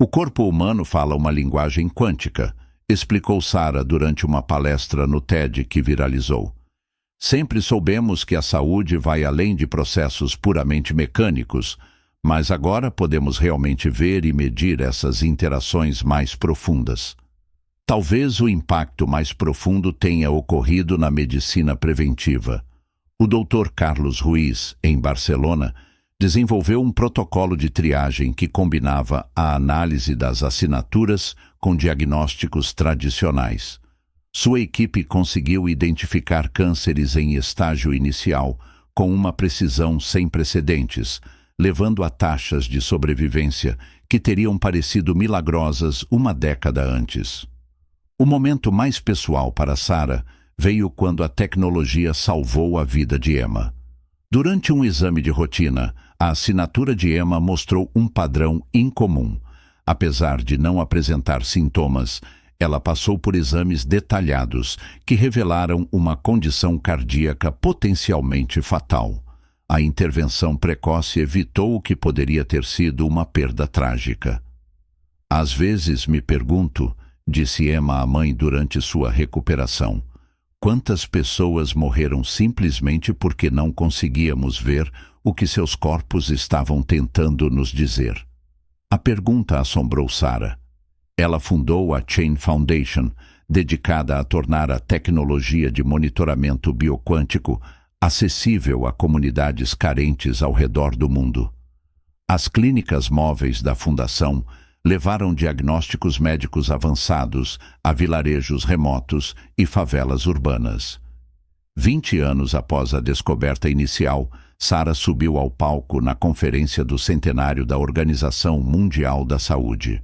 O corpo humano fala uma linguagem quântica, explicou Sarah durante uma palestra no TED que viralizou. Sempre soubemos que a saúde vai além de processos puramente mecânicos, mas agora podemos realmente ver e medir essas interações mais profundas. Talvez o impacto mais profundo tenha ocorrido na medicina preventiva. O Dr. Carlos Ruiz, em Barcelona, desenvolveu um protocolo de triagem que combinava a análise das assinaturas com diagnósticos tradicionais. Sua equipe conseguiu identificar cânceres em estágio inicial com uma precisão sem precedentes, levando a taxas de sobrevivência que teriam parecido milagrosas uma década antes. O momento mais pessoal para Sarah veio quando a tecnologia salvou a vida de Emma. Durante um exame de rotina, a assinatura de Emma mostrou um padrão incomum. Apesar de não apresentar sintomas, ela passou por exames detalhados que revelaram uma condição cardíaca potencialmente fatal. A intervenção precoce evitou o que poderia ter sido uma perda trágica. Às vezes me pergunto, disse Emma à mãe durante sua recuperação, quantas pessoas morreram simplesmente porque não conseguíamos ver o que seus corpos estavam tentando nos dizer. A pergunta assombrou Sarah. Ela fundou a Chain Foundation, dedicada a tornar a tecnologia de monitoramento bioquântico acessível a comunidades carentes ao redor do mundo. As clínicas móveis da fundação levaram diagnósticos médicos avançados a vilarejos remotos e favelas urbanas. 20 anos após a descoberta inicial, Sarah subiu ao palco na conferência do centenário da Organização Mundial da Saúde.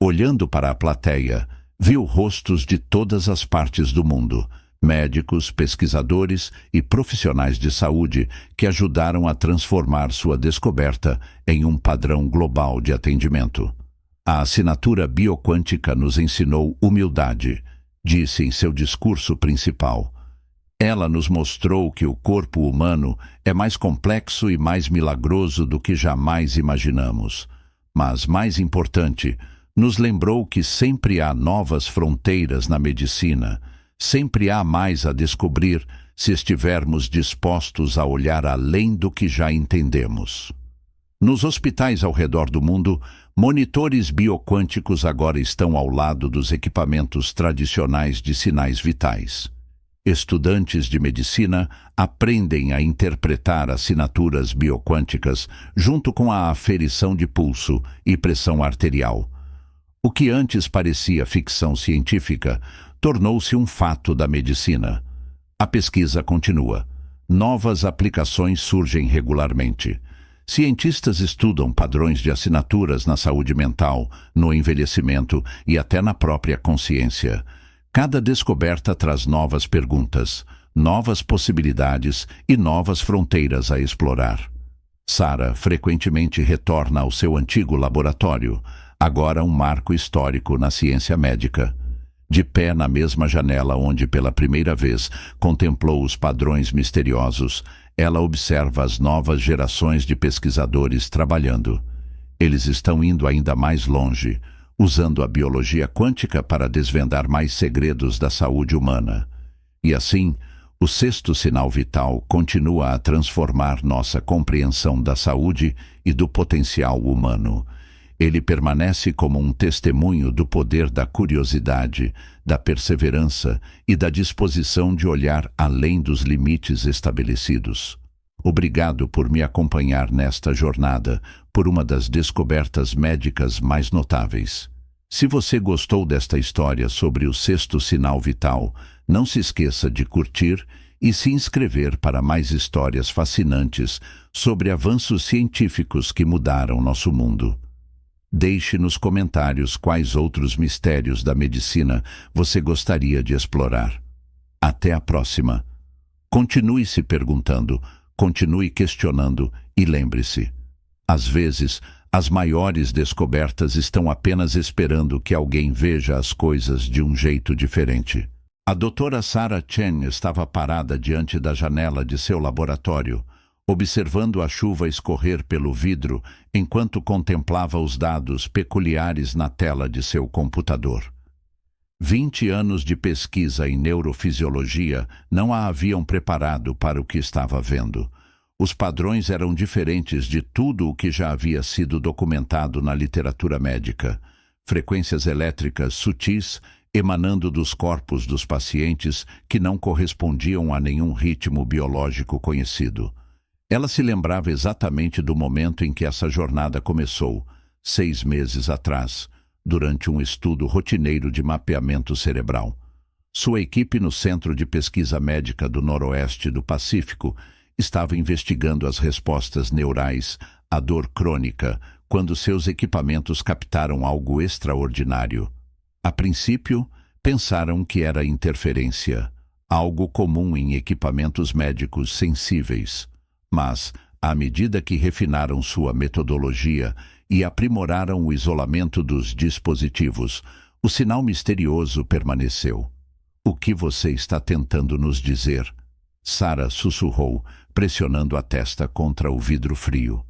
Olhando para a plateia, viu rostos de todas as partes do mundo, médicos, pesquisadores e profissionais de saúde que ajudaram a transformar sua descoberta em um padrão global de atendimento. A assinatura bioquântica nos ensinou humildade, disse em seu discurso principal. Ela nos mostrou que o corpo humano é mais complexo e mais milagroso do que jamais imaginamos. Mas, mais importante, nos lembrou que sempre há novas fronteiras na medicina, sempre há mais a descobrir se estivermos dispostos a olhar além do que já entendemos. Nos hospitais ao redor do mundo, monitores bioquânticos agora estão ao lado dos equipamentos tradicionais de sinais vitais. Estudantes de medicina aprendem a interpretar assinaturas bioquânticas junto com a aferição de pulso e pressão arterial. O que antes parecia ficção científica tornou-se um fato da medicina. A pesquisa continua. Novas aplicações surgem regularmente. Cientistas estudam padrões de assinaturas na saúde mental, no envelhecimento e até na própria consciência. Cada descoberta traz novas perguntas, novas possibilidades e novas fronteiras a explorar. Sarah frequentemente retorna ao seu antigo laboratório, agora um marco histórico na ciência médica. De pé na mesma janela onde pela primeira vez contemplou os padrões misteriosos, ela observa as novas gerações de pesquisadores trabalhando. Eles estão indo ainda mais longe, usando a biologia quântica para desvendar mais segredos da saúde humana. E assim, o sexto sinal vital continua a transformar nossa compreensão da saúde e do potencial humano. Ele permanece como um testemunho do poder da curiosidade, da perseverança e da disposição de olhar além dos limites estabelecidos. Obrigado por me acompanhar nesta jornada por uma das descobertas médicas mais notáveis. Se você gostou desta história sobre o sexto sinal vital, não se esqueça de curtir e se inscrever para mais histórias fascinantes sobre avanços científicos que mudaram nosso mundo. Deixe nos comentários quais outros mistérios da medicina você gostaria de explorar. Até a próxima. Continue se perguntando, continue questionando e lembre-se, às vezes, as maiores descobertas estão apenas esperando que alguém veja as coisas de um jeito diferente. A doutora Sarah Chen estava parada diante da janela de seu laboratório, observando a chuva escorrer pelo vidro enquanto contemplava os dados peculiares na tela de seu computador. 20 anos de pesquisa em neurofisiologia não a haviam preparado para o que estava vendo. Os padrões eram diferentes de tudo o que já havia sido documentado na literatura médica. Frequências elétricas sutis emanando dos corpos dos pacientes que não correspondiam a nenhum ritmo biológico conhecido. Ela se lembrava exatamente do momento em que essa jornada começou, 6 meses atrás, durante um estudo rotineiro de mapeamento cerebral. Sua equipe no Centro de Pesquisa Médica do Noroeste do Pacífico estava investigando as respostas neurais à dor crônica quando seus equipamentos captaram algo extraordinário. A princípio, pensaram que era interferência, algo comum em equipamentos médicos sensíveis. Mas, à medida que refinaram sua metodologia e aprimoraram o isolamento dos dispositivos, o sinal misterioso permaneceu. "O que você está tentando nos dizer?" Sarah sussurrou, pressionando a testa contra o vidro frio.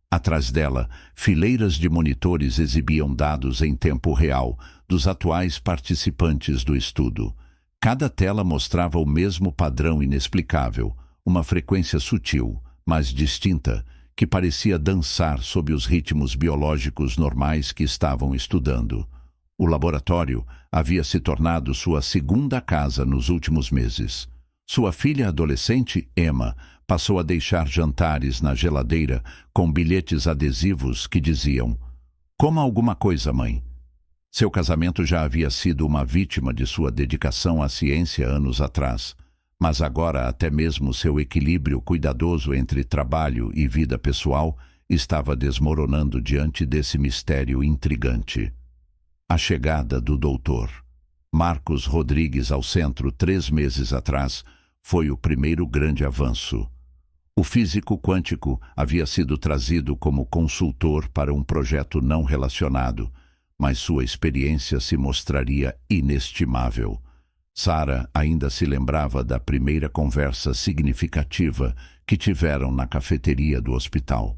Atrás dela, fileiras de monitores exibiam dados em tempo real dos atuais participantes do estudo. Cada tela mostrava o mesmo padrão inexplicável, uma frequência sutil, mas distinta, que parecia dançar sob os ritmos biológicos normais que estavam estudando. O laboratório havia se tornado sua segunda casa nos últimos meses. Sua filha adolescente, Emma, passou a deixar jantares na geladeira com bilhetes adesivos que diziam: "Coma alguma coisa, mãe." Seu casamento já havia sido uma vítima de sua dedicação à ciência anos atrás, mas agora até mesmo seu equilíbrio cuidadoso entre trabalho e vida pessoal estava desmoronando diante desse mistério intrigante. A chegada do Dr. Marcos Rodrigues ao centro 3 meses atrás foi o primeiro grande avanço. O físico quântico havia sido trazido como consultor para um projeto não relacionado, mas sua experiência se mostraria inestimável. Sarah ainda se lembrava da primeira conversa significativa que tiveram na cafeteria do hospital.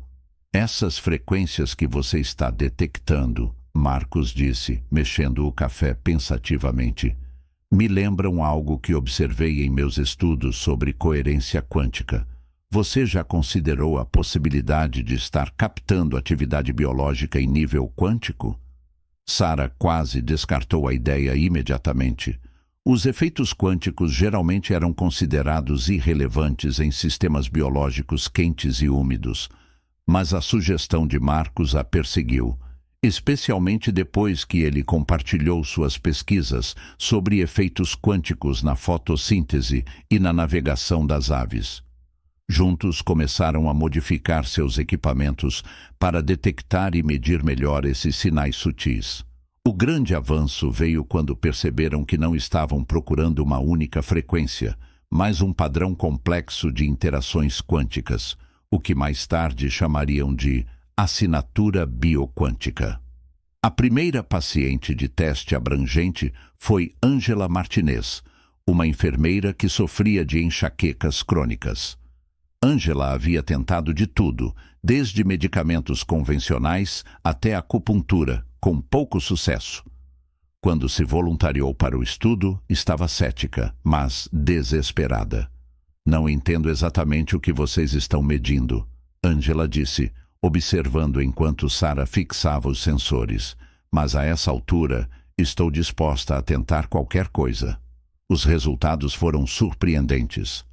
"Essas frequências que você está detectando", Marcos disse, mexendo o café pensativamente, "me lembram algo que observei em meus estudos sobre coerência quântica. Você já considerou a possibilidade de estar captando atividade biológica em nível quântico?" Sarah quase descartou a ideia imediatamente. Os efeitos quânticos geralmente eram considerados irrelevantes em sistemas biológicos quentes e úmidos, mas a sugestão de Marcos a perseguiu, especialmente depois que ele compartilhou suas pesquisas sobre efeitos quânticos na fotossíntese e na navegação das aves. Juntos começaram a modificar seus equipamentos para detectar e medir melhor esses sinais sutis. O grande avanço veio quando perceberam que não estavam procurando uma única frequência, mas um padrão complexo de interações quânticas, o que mais tarde chamariam de assinatura bioquântica. A primeira paciente de teste abrangente foi Angela Martinez, uma enfermeira que sofria de enxaquecas crônicas. Angela havia tentado de tudo, desde medicamentos convencionais até acupuntura, com pouco sucesso. Quando se voluntariou para o estudo, estava cética, mas desesperada. "Não entendo exatamente o que vocês estão medindo", Angela disse, observando enquanto Sarah fixava os sensores. "Mas a essa altura, estou disposta a tentar qualquer coisa." Os resultados foram surpreendentes.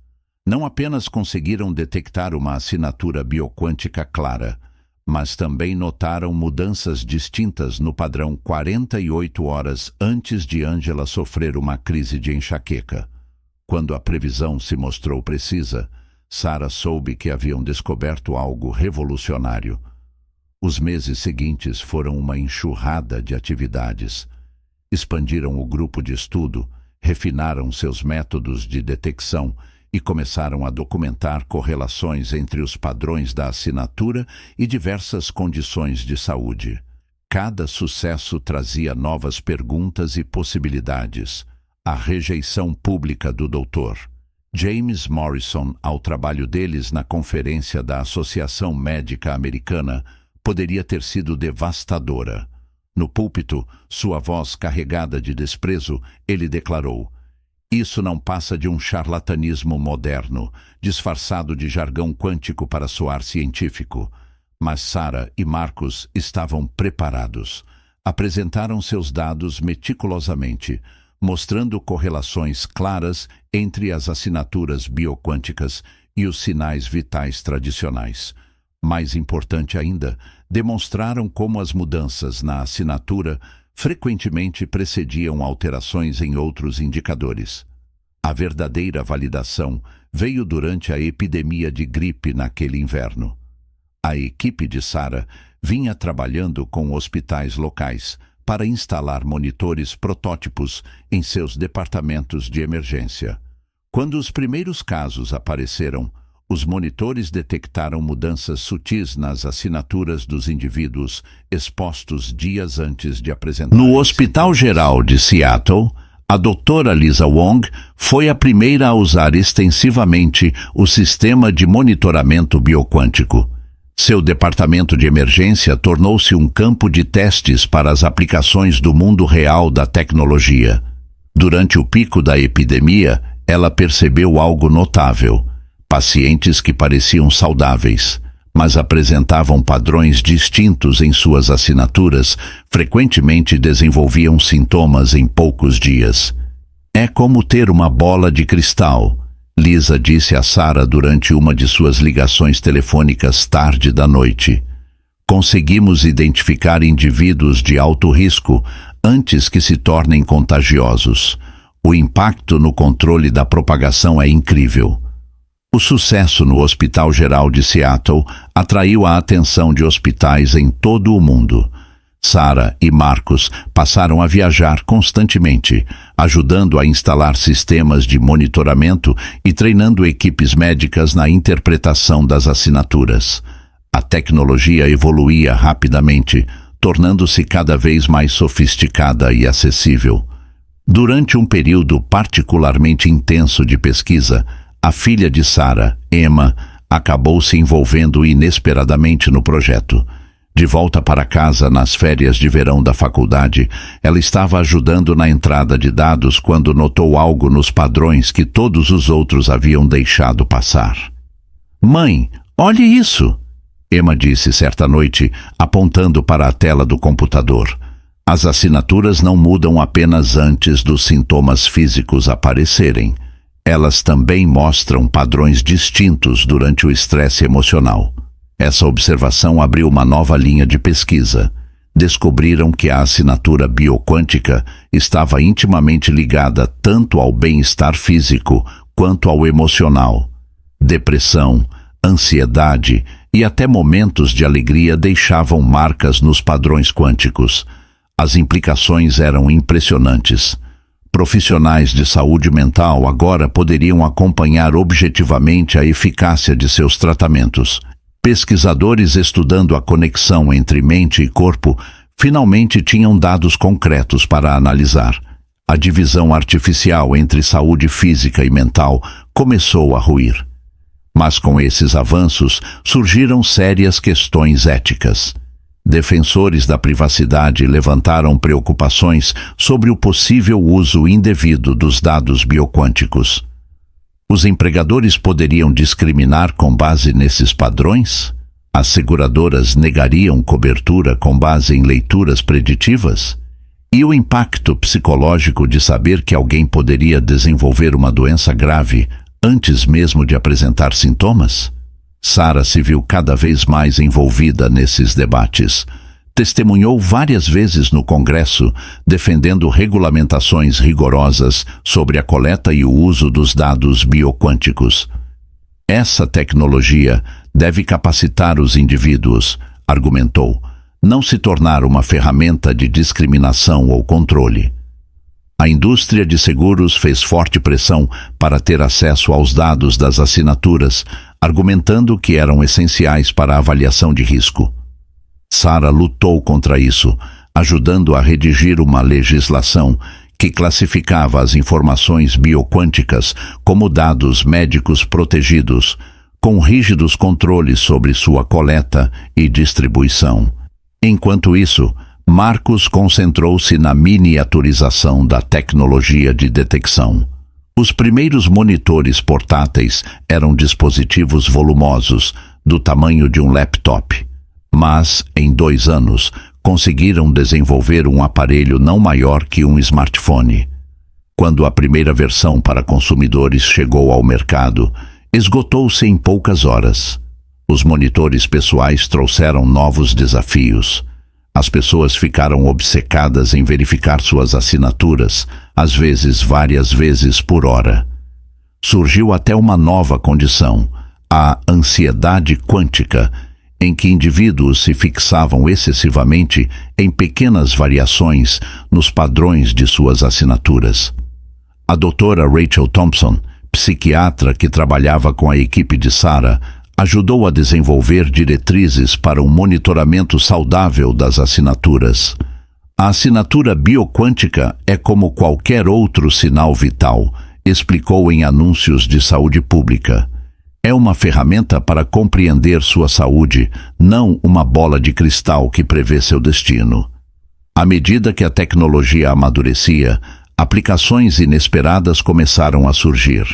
Não apenas conseguiram detectar uma assinatura bioquântica clara, mas também notaram mudanças distintas no padrão 48 horas antes de Angela sofrer uma crise de enxaqueca. Quando a previsão se mostrou precisa, Sarah soube que haviam descoberto algo revolucionário. Os meses seguintes foram uma enxurrada de atividades. Expandiram o grupo de estudo, refinaram seus métodos de detecção e começaram a documentar correlações entre os padrões da assinatura e diversas condições de saúde. Cada sucesso trazia novas perguntas e possibilidades. A rejeição pública do doutor. James Morrison, ao trabalho deles na conferência da Associação Médica Americana, poderia ter sido devastadora. No púlpito, sua voz carregada de desprezo, ele declarou: "Isso não passa de um charlatanismo moderno, disfarçado de jargão quântico para soar científico." Mas Sarah e Marcus estavam preparados. Apresentaram seus dados meticulosamente, mostrando correlações claras entre as assinaturas bioquânticas e os sinais vitais tradicionais. Mais importante ainda, demonstraram como as mudanças na assinatura frequentemente precediam alterações em outros indicadores. A verdadeira validação veio durante a epidemia de gripe naquele inverno. A equipe de Sarah vinha trabalhando com hospitais locais para instalar monitores protótipos em seus departamentos de emergência. Quando os primeiros casos apareceram, os monitores detectaram mudanças sutis nas assinaturas dos indivíduos expostos dias antes de apresentar. No Hospital Geral de Seattle, a doutora Lisa Wong foi a primeira a usar extensivamente o sistema de monitoramento bioquântico. Seu departamento de emergência tornou-se um campo de testes para as aplicações do mundo real da tecnologia. Durante o pico da epidemia, ela percebeu algo notável. Pacientes que pareciam saudáveis, mas apresentavam padrões distintos em suas assinaturas, frequentemente desenvolviam sintomas em poucos dias. "É como ter uma bola de cristal", Lisa disse a Sarah durante uma de suas ligações telefônicas tarde da noite. "Conseguimos identificar indivíduos de alto risco antes que se tornem contagiosos. O impacto no controle da propagação é incrível." O sucesso no Hospital Geral de Seattle atraiu a atenção de hospitais em todo o mundo. Sarah e Marcus passaram a viajar constantemente, ajudando a instalar sistemas de monitoramento e treinando equipes médicas na interpretação das assinaturas. A tecnologia evoluía rapidamente, tornando-se cada vez mais sofisticada e acessível. Durante um período particularmente intenso de pesquisa, a filha de Sarah, Emma, acabou se envolvendo inesperadamente no projeto. De volta para casa nas férias de verão da faculdade, ela estava ajudando na entrada de dados quando notou algo nos padrões que todos os outros haviam deixado passar. "Mãe, olhe isso!" Emma disse certa noite, apontando para a tela do computador. "As assinaturas não mudam apenas antes dos sintomas físicos aparecerem. Elas também mostram padrões distintos durante o estresse emocional." Essa observação abriu uma nova linha de pesquisa. Descobriram que a assinatura bioquântica estava intimamente ligada tanto ao bem-estar físico quanto ao emocional. Depressão, ansiedade e até momentos de alegria deixavam marcas nos padrões quânticos. As implicações eram impressionantes. Profissionais de saúde mental agora poderiam acompanhar objetivamente a eficácia de seus tratamentos. Pesquisadores estudando a conexão entre mente e corpo finalmente tinham dados concretos para analisar. A divisão artificial entre saúde física e mental começou a ruir. Mas com esses avanços surgiram sérias questões éticas. Defensores da privacidade levantaram preocupações sobre o possível uso indevido dos dados bioquânticos. Os empregadores poderiam discriminar com base nesses padrões? As seguradoras negariam cobertura com base em leituras preditivas? E o impacto psicológico de saber que alguém poderia desenvolver uma doença grave antes mesmo de apresentar sintomas? Sarah se viu cada vez mais envolvida nesses debates. Testemunhou várias vezes no Congresso, defendendo regulamentações rigorosas sobre a coleta e o uso dos dados bioquânticos. "Essa tecnologia deve capacitar os indivíduos", argumentou, "não se tornar uma ferramenta de discriminação ou controle." A indústria de seguros fez forte pressão para ter acesso aos dados das assinaturas, argumentando que eram essenciais para a avaliação de risco. Sarah lutou contra isso, ajudando a redigir uma legislação que classificava as informações bioquânticas como dados médicos protegidos, com rígidos controles sobre sua coleta e distribuição. Enquanto isso, Marcus concentrou-se na miniaturização da tecnologia de detecção. Os primeiros monitores portáteis eram dispositivos volumosos, do tamanho de um laptop, mas, em 2 anos, conseguiram desenvolver um aparelho não maior que um smartphone. Quando a primeira versão para consumidores chegou ao mercado, esgotou-se em poucas horas. Os monitores pessoais trouxeram novos desafios. As pessoas ficaram obcecadas em verificar suas assinaturas, às vezes várias vezes por hora. Surgiu até uma nova condição, a ansiedade quântica, em que indivíduos se fixavam excessivamente em pequenas variações nos padrões de suas assinaturas. A doutora Rachel Thompson, psiquiatra que trabalhava com a equipe de Sarah, ajudou a desenvolver diretrizes para um monitoramento saudável das assinaturas. A assinatura bioquântica é como qualquer outro sinal vital, explicou em anúncios de saúde pública. É uma ferramenta para compreender sua saúde, não uma bola de cristal que prevê seu destino. À medida que a tecnologia amadurecia, aplicações inesperadas começaram a surgir.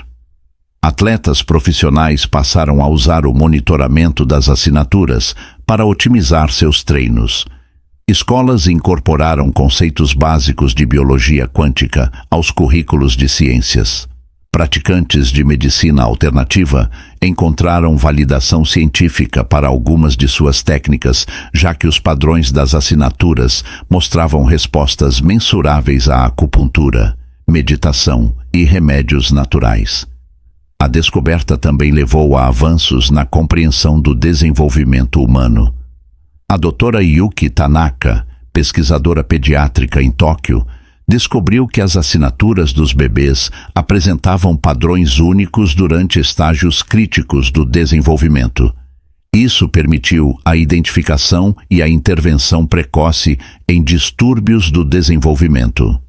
Atletas profissionais passaram a usar o monitoramento das assinaturas para otimizar seus treinos. Escolas incorporaram conceitos básicos de biologia quântica aos currículos de ciências. Praticantes de medicina alternativa encontraram validação científica para algumas de suas técnicas, já que os padrões das assinaturas mostravam respostas mensuráveis à acupuntura, meditação e remédios naturais. A descoberta também levou a avanços na compreensão do desenvolvimento humano. A doutora Yuki Tanaka, pesquisadora pediátrica em Tóquio, descobriu que as assinaturas dos bebês apresentavam padrões únicos durante estágios críticos do desenvolvimento. Isso permitiu a identificação e a intervenção precoce em distúrbios do desenvolvimento.